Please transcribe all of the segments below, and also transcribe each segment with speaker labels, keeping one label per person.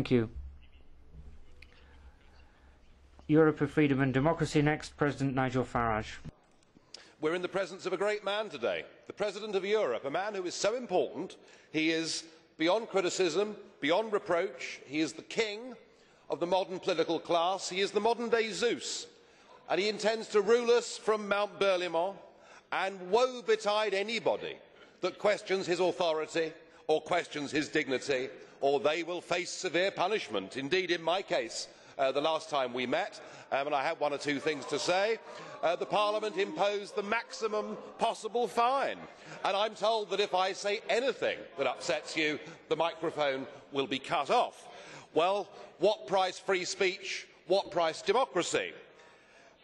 Speaker 1: Thank you. Europe for Freedom and Democracy next, President Nigel Farage.
Speaker 2: We're in the presence of a great man today, the President of Europe, a man who is so important, he is beyond criticism, beyond reproach, he is the king of the modern political class, he is the modern-day Zeus, and he intends to rule us from Mount Berlaymont, and woe betide anybody that questions his authority or questions his dignity, or they will face severe punishment. Indeed, in my case, the last time we met, and I had one or two things to say, the Parliament imposed the maximum possible fine. And I'm told that if I say anything that upsets you, the microphone will be cut off. Well, what price free speech? What price democracy?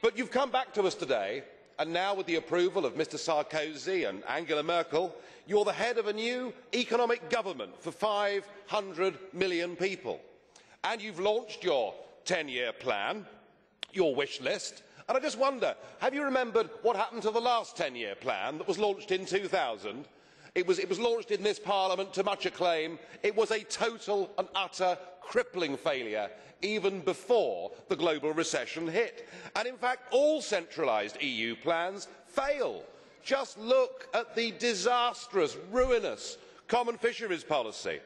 Speaker 2: But you've come back to us today, and now with the approval of Mr Sarkozy and Angela Merkel, you're the head of a new economic government for 500 million people. And you've launched your 10-year plan, your wish list, and I just wonder, have you remembered what happened to the last 10-year plan that was launched in 2000? It was launched in this Parliament to much acclaim. It was a total and utter crippling failure even before the global recession hit. And in fact, all centralised EU plans fail. Just look at the disastrous, ruinous common fisheries policy.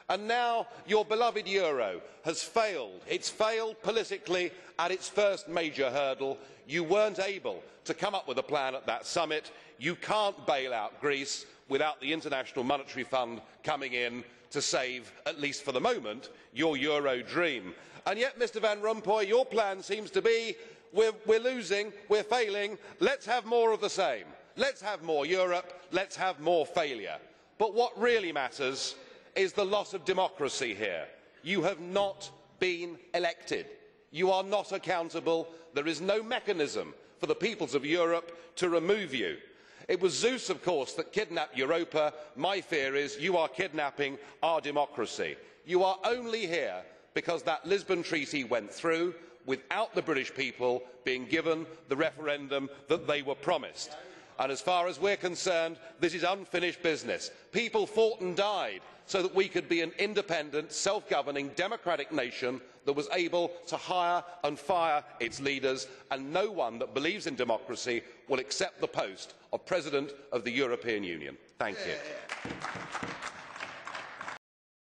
Speaker 2: And now your beloved euro has failed. It's failed politically at its first major hurdle. You weren't able to come up with a plan at that summit. You can't bail out Greece without the International Monetary Fund coming in to save, at least for the moment, your euro dream. And yet, Mr Van Rompuy, your plan seems to be, we're losing, we're failing, let's have more of the same. Let's have more Europe, let's have more failure. But what really matters is the loss of democracy here. You have not been elected. You are not accountable. There is no mechanism for the peoples of Europe to remove you. It was Zeus, of course, that kidnapped Europa. My fear is you are kidnapping our democracy. You are only here because that Lisbon Treaty went through without the British people being given the referendum that they were promised. And as far as we're concerned, this is unfinished business. People fought and died so that we could be an independent, self-governing, democratic nation that was able to hire and fire its leaders, and no one that believes in democracy will accept the post of President of the European Union. Thank you.